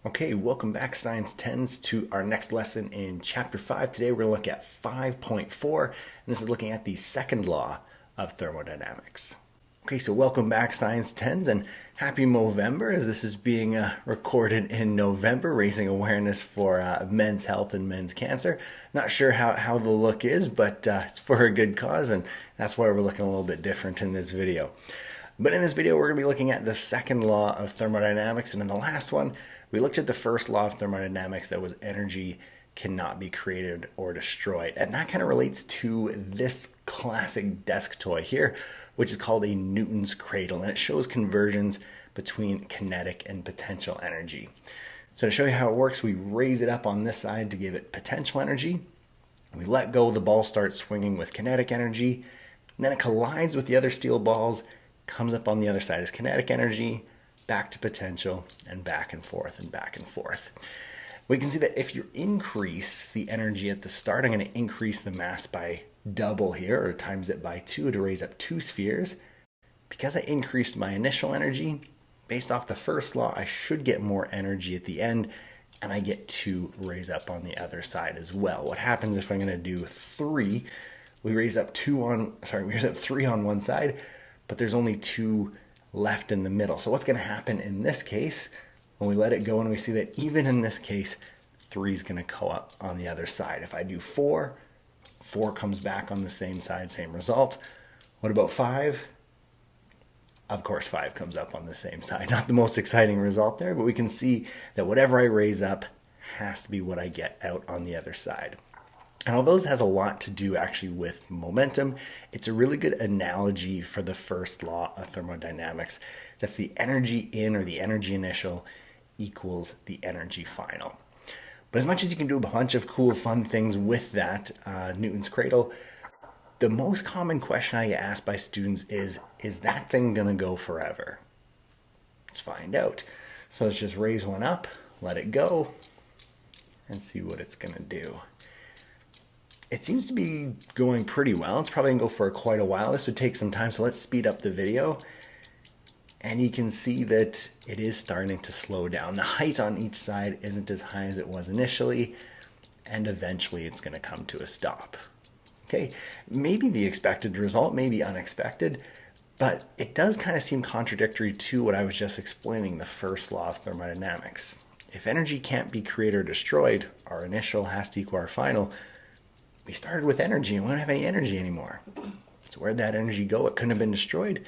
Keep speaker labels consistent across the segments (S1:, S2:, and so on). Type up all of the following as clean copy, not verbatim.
S1: Okay, welcome back, Science 10s, to our next lesson in Chapter 5. Today we're going to look at 5.4, and this is looking at the second law of thermodynamics. Okay, so welcome back, Science 10s, and happy Movember, as this is being recorded in November, raising awareness for men's health and men's cancer. Not sure how the look is, but it's for a good cause, and that's why we're looking a little bit different in this video. But in this video, we're going to be looking at the second law of thermodynamics, and in the last one, we looked at the first law of thermodynamics that was energy cannot be created or destroyed. And that kind of relates to this classic desk toy here, which is called a Newton's cradle. And it shows conversions between kinetic and potential energy. So to show you how it works, we raise it up on this side to give it potential energy. We let go, the ball starts swinging with kinetic energy. And then it collides with the other steel balls, comes up on the other side as kinetic energy, back to potential, and back and forth and back and forth. We can see that if you increase the energy at the start, I'm going to increase the mass by double here, or times it by 2 to raise up 2 spheres. Because I increased my initial energy, based off the first law, I should get more energy at the end, and I get to raise up on the other side as well. What happens if I'm going to do 3? We raise up 3 on one side, but there's only 2 left in the middle. So what's going to happen in this case, when we let it go and we see that even in this case, 3 is going to go up on the other side. If I do 4, 4 comes back on the same side, same result. What about 5? Of course, 5 comes up on the same side. Not the most exciting result there, but we can see that whatever I raise up has to be what I get out on the other side. And although this has a lot to do actually with momentum, it's a really good analogy for the first law of thermodynamics. That's the energy in, or the energy initial, equals the energy final. But as much as you can do a bunch of cool, fun things with that Newton's cradle, the most common question I get asked by students is that thing going to go forever? Let's find out. So let's just raise one up, let it go, and see what it's going to do. It seems to be going pretty well. It's probably going to go for quite a while. This would take some time, so let's speed up the video. And you can see that it is starting to slow down. The height on each side isn't as high as it was initially, and eventually it's going to come to a stop. Okay, maybe the expected result, maybe unexpected, but it does kind of seem contradictory to what I was just explaining, the first law of thermodynamics. If energy can't be created or destroyed, our initial has to equal our final. We started with energy and we don't have any energy anymore. So where'd that energy go? It couldn't have been destroyed.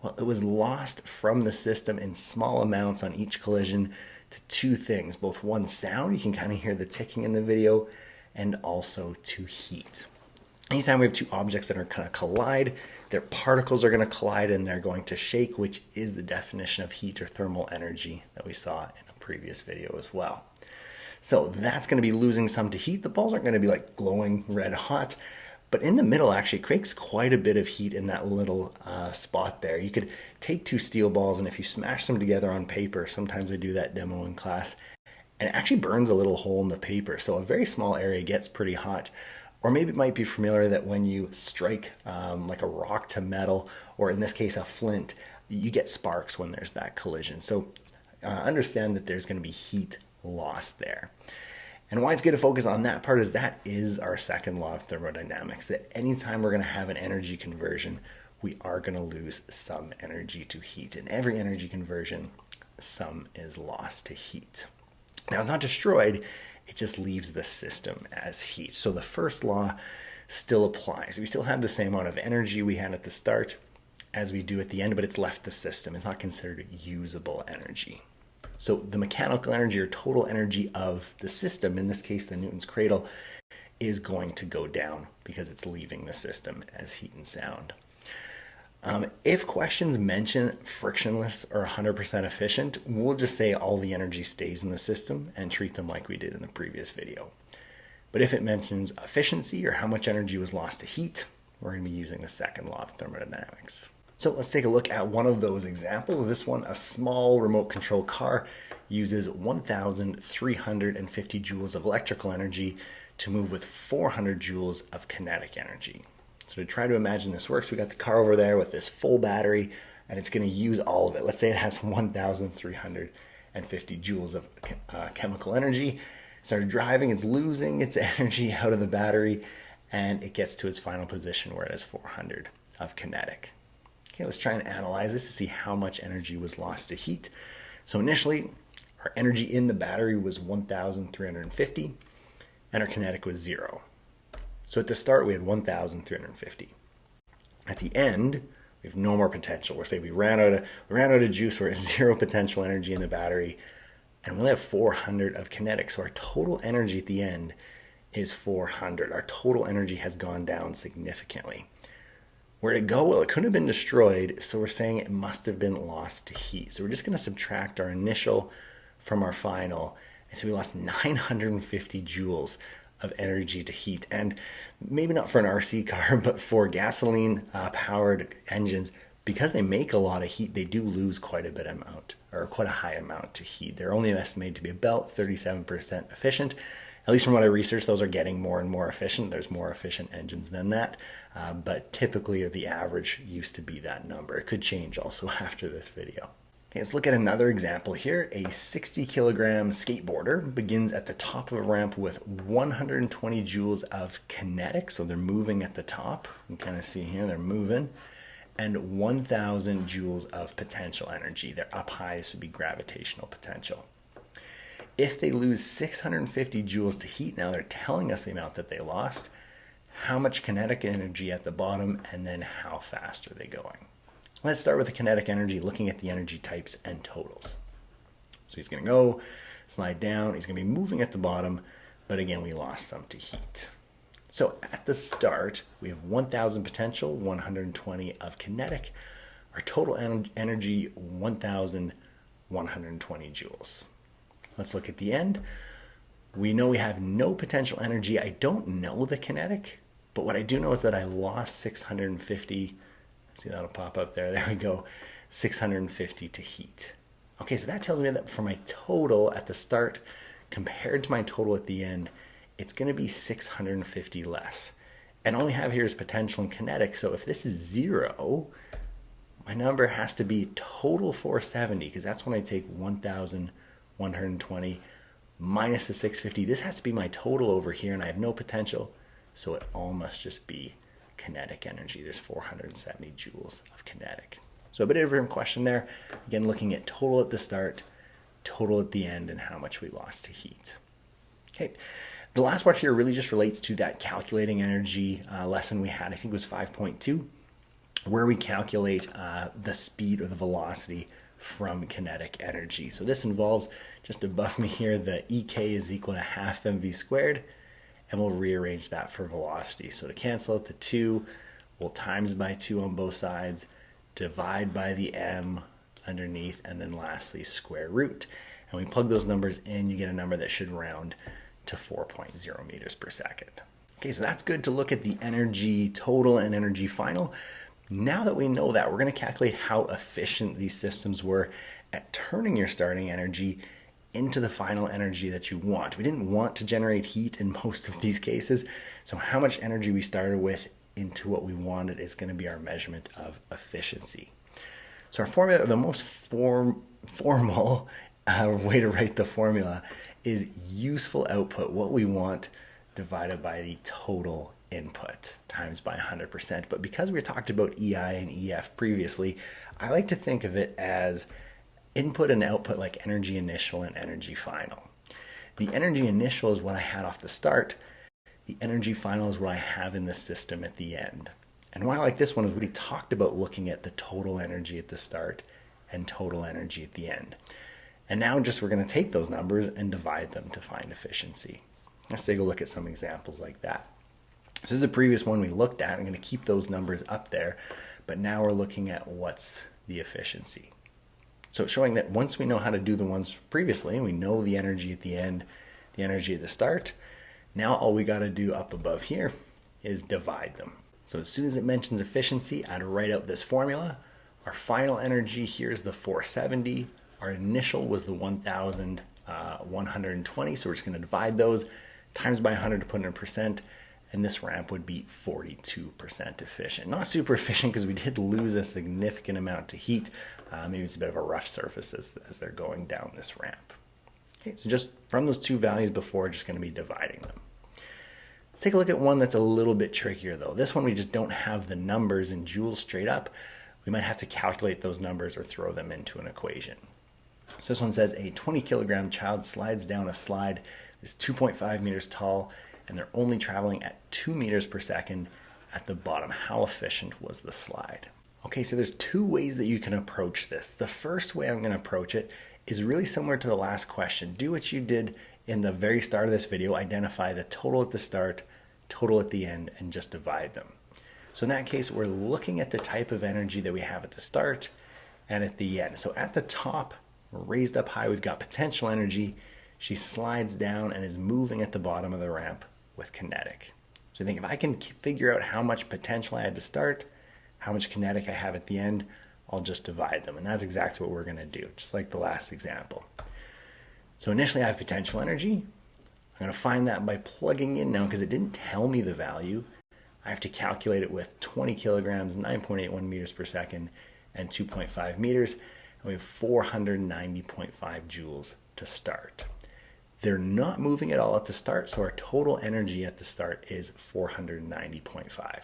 S1: Well, it was lost from the system in small amounts on each collision to 2 things, both one, sound, you can kind of hear the ticking in the video, and also to heat. Anytime we have 2 objects that are going to collide, their particles are going to collide and they're going to shake, which is the definition of heat or thermal energy that we saw in a previous video as well. So that's going to be losing some to heat. The balls aren't going to be like glowing red hot, but in the middle actually it creates quite a bit of heat in that little spot there. You could take 2 steel balls, and if you smash them together on paper, sometimes I do that demo in class, and it actually burns a little hole in the paper. So a very small area gets pretty hot. Or maybe it might be familiar that when you strike like a rock to metal, or in this case a flint, you get sparks when there's that collision. So understand that there's going to be heat lost there. And why it's good to focus on that part is that is our second law of thermodynamics, that anytime we're going to have an energy conversion, we are going to lose some energy to heat. In every energy conversion, some is lost to heat. Now, it's not destroyed, it just leaves the system as heat. So the first law still applies. We still have the same amount of energy we had at the start as we do at the end, but it's left the system. It's not considered usable energy. So the mechanical energy or total energy of the system, in this case the Newton's cradle, is going to go down because it's leaving the system as heat and sound. If questions mention frictionless or 100% efficient, we'll just say all the energy stays in the system and treat them like we did in the previous video. But if it mentions efficiency or how much energy was lost to heat, we're going to be using the second law of thermodynamics. So let's take a look at one of those examples. This one, a small remote control car, uses 1,350 joules of electrical energy to move with 400 joules of kinetic energy. So to try to imagine this works, we got the car over there with this full battery, and it's going to use all of it. Let's say it has 1,350 450 joules of chemical energy. Started driving, it's losing its energy out of the battery, and it gets to its final position where it has 400 of kinetic. Okay, let's try and analyze this to see how much energy was lost to heat. So initially, our energy in the battery was 1,350, and our kinetic was 0. So at the start, we had 1,350. At the end, we have no more potential. We're saying we ran out of juice. We're at 0 potential energy in the battery, and we only have 400 of kinetic. So our total energy at the end is 400. Our total energy has gone down significantly. Where'd it go? Well, it couldn't have been destroyed, so we're saying it must have been lost to heat. So we're just going to subtract our initial from our final, and so we lost 950 joules of energy to heat. And maybe not for an RC car, but for gasoline powered engines, because they make a lot of heat, they do lose quite a high amount to heat. They're only estimated to be about 37% efficient. At least from what I researched, those are getting more and more efficient. There's more efficient engines than that, but typically the average used to be that number. It could change also after this video. Okay, let's look at another example here. A 60 kilogram skateboarder begins at the top of a ramp with 120 joules of kinetic, so they're moving at the top. You can kind of see here, they're moving, and 1,000 joules of potential energy. They're up high, this would be gravitational potential. If they lose 650 joules to heat, now they're telling us the amount that they lost, how much kinetic energy at the bottom, and then how fast are they going. Let's start with the kinetic energy, looking at the energy types and totals. So he's going to go, slide down, he's going to be moving at the bottom, but again, we lost some to heat. So at the start, we have 1,000 potential, 120 of kinetic. Our total energy, 1,120 joules. Let's look at the end. We know we have no potential energy. I don't know the kinetic, but what I do know is that I lost 650. See, that'll pop up there. There we go. 650 to heat. Okay, so that tells me that for my total at the start compared to my total at the end, it's going to be 650 less. And all we have here is potential and kinetic. So if this is 0, my number has to be total 470, because that's when I take 1,120 minus the 650. This has to be my total over here, and I have no potential, so it all must just be kinetic energy. There's 470 joules of kinetic. So a bit of a different question there. Again, looking at total at the start, total at the end, and how much we lost to heat. Okay, the last part here really just relates to that calculating energy lesson we had. I think it was 5.2, where we calculate the speed or the velocity from kinetic energy. So this involves, just above me here, the EK is equal to half mv squared, and we'll rearrange that for velocity. So to cancel out the 2, we'll times by 2 on both sides, divide by the m underneath, and then lastly square root. And we plug those numbers in, you get a number that should round to 4.0 meters per second. Okay, so that's good to look at the energy total and energy final. Now that we know that, we're going to calculate how efficient these systems were at turning your starting energy into the final energy that you want. We didn't want to generate heat in most of these cases, so how much energy we started with into what we wanted is going to be our measurement of efficiency. So our formula, the most formal way to write the formula is useful output, what we want, divided by the total input times by 100%. But because we talked about EI and EF previously, I like to think of it as input and output, like energy initial and energy final. The energy initial is what I had off the start. The energy final is what I have in the system at the end. And why I like this one is we talked about looking at the total energy at the start and total energy at the end. And now just we're going to take those numbers and divide them to find efficiency. Let's take a look at some examples like that. This is the previous one we looked at. I'm going to keep those numbers up there, but now we're looking at what's the efficiency. So it's showing that once we know how to do the ones previously, we know the energy at the end, the energy at the start, now all we got to do up above here is divide them. So as soon as it mentions efficiency, I'd write out this formula. Our final energy here is the 470. Our initial was the 1,120, so we're just going to divide those, times by 100 to put in a percent, and this ramp would be 42% efficient. Not super efficient because we did lose a significant amount to heat. Maybe it's a bit of a rough surface as they're going down this ramp. Okay, so just from those two values before, just going to be dividing them. Let's take a look at one that's a little bit trickier though. This one we just don't have the numbers in joules straight up. We might have to calculate those numbers or throw them into an equation. So this one says a 20 kilogram child slides down a slide that's 2.5 meters tall and they're only traveling at 2 meters per second at the bottom. How efficient was the slide? Okay, so there's two ways that you can approach this. The first way I'm going to approach it is really similar to the last question. Do what you did in the very start of this video, identify the total at the start, total at the end, and just divide them. So in that case, we're looking at the type of energy that we have at the start and at the end. So at the top, raised up high, we've got potential energy. She slides down and is moving at the bottom of the ramp with kinetic. So I think if I can figure out how much potential I had to start, how much kinetic I have at the end, I'll just divide them. And that's exactly what we're going to do, just like the last example. So initially I have potential energy. I'm going to find that by plugging in now, because it didn't tell me the value. I have to calculate it with 20 kilograms, 9.81 meters per second, and 2.5 meters. And we have 490.5 joules to start. They're not moving at all at the start, so our total energy at the start is 490.5.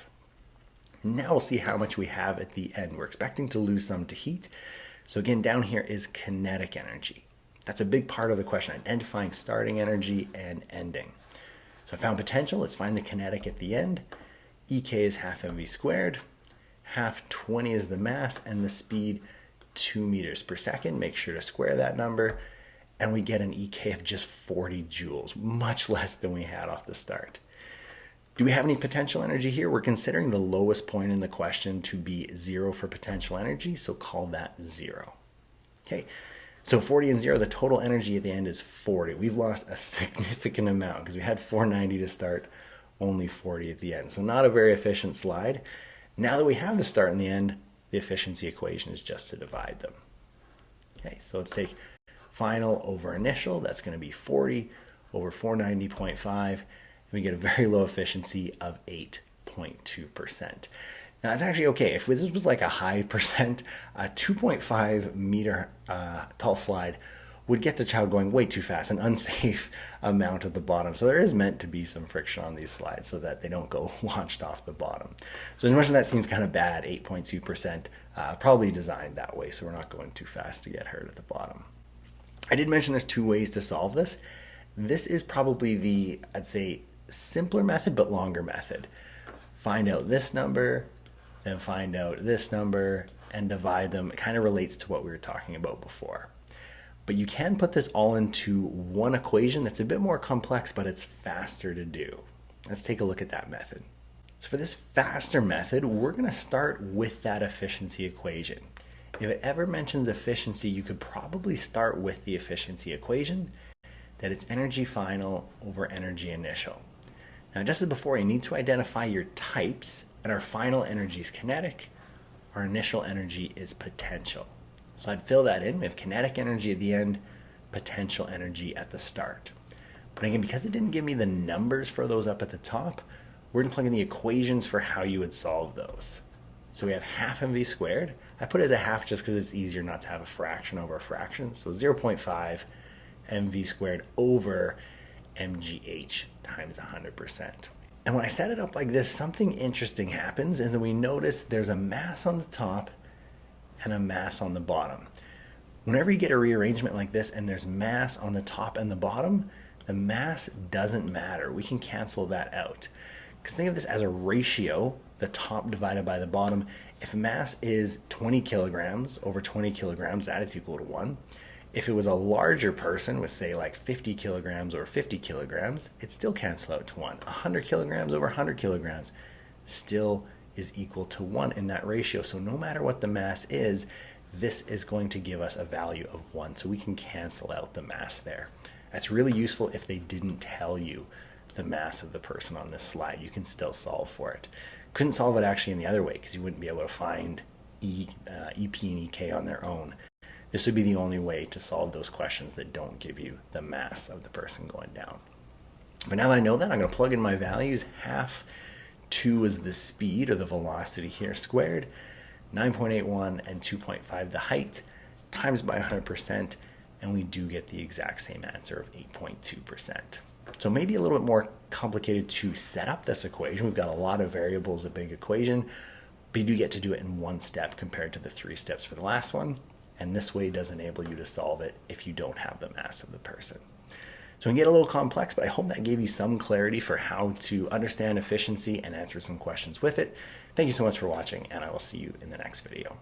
S1: Now we'll see how much we have at the end. We're expecting to lose some to heat. So again, down here is kinetic energy. That's a big part of the question, identifying starting energy and ending. So I found potential. Let's find the kinetic at the end. EK is half mv squared. Half 20 is the mass, and the speed 2 meters per second. Make sure to square that number. And we get an EK of just 40 joules, much less than we had off the start. Do we have any potential energy here? We're considering the lowest point in the question to be 0 for potential energy, so call that 0. Okay, so 40 and 0, the total energy at the end is 40. We've lost a significant amount because we had 490 to start, only 40 at the end. So not a very efficient slide. Now that we have the start and the end, the efficiency equation is just to divide them. Okay, so let's take final over initial. That's going to be 40 over 490.5. And we get a very low efficiency of 8.2%. Now that's actually okay. If this was like a high percent, a 2.5 meter tall slide would get the child going way too fast, an unsafe amount at the bottom. So there is meant to be some friction on these slides so that they don't go launched off the bottom. So as much as that seems kind of bad, 8.2%, probably designed that way so we're not going too fast to get hurt at the bottom. I did mention there's two ways to solve this. This is probably the, I'd say, simpler method but longer method. Find out this number, then find out this number, and divide them. It kind of relates to what we were talking about before. But you can put this all into one equation that's a bit more complex, but it's faster to do. Let's take a look at that method. So for this faster method, we're going to start with that efficiency equation. If it ever mentions efficiency, you could probably start with the efficiency equation, that it's energy final over energy initial. Now, just as before, you need to identify your types, and our final energy is kinetic, our initial energy is potential. So I'd fill that in. We have kinetic energy at the end, potential energy at the start. But again, because it didn't give me the numbers for those up at the top, we're going to plug in the equations for how you would solve those. So we have half mv squared. I put it as a half just because it's easier not to have a fraction over a fraction. So 0.5 mv squared over mgh times 100%. And when I set it up like this, something interesting happens, and then we notice there's a mass on the top and a mass on the bottom. Whenever you get a rearrangement like this and there's mass on the top and the bottom, the mass doesn't matter. We can cancel that out. Because think of this as a ratio, the top divided by the bottom. If mass is 20 kilograms over 20 kilograms, that is equal to 1. If it was a larger person with, say, like 50 kilograms or 50 kilograms, it still cancels out to 1. 100 kilograms over 100 kilograms still is equal to 1 in that ratio. So no matter what the mass is, this is going to give us a value of 1. So we can cancel out the mass there. That's really useful if they didn't tell you the mass of the person on this slide. You can still solve for it. Couldn't solve it actually in the other way because you wouldn't be able to find EP and EK on their own. This would be the only way to solve those questions that don't give you the mass of the person going down. But now that I know that, I'm going to plug in my values. Half 2 is the speed or the velocity here squared, 9.81 and 2.5 the height, times by 100%, and we do get the exact same answer of 8.2%. So maybe a little bit more complicated to set up this equation. We've got a lot of variables, a big equation, but you do get to do it in one step compared to the 3 steps for the last one. And this way does enable you to solve it if you don't have the mass of the person. So it can get a little complex, but I hope that gave you some clarity for how to understand efficiency and answer some questions with it. Thank you so much for watching, and I will see you in the next video.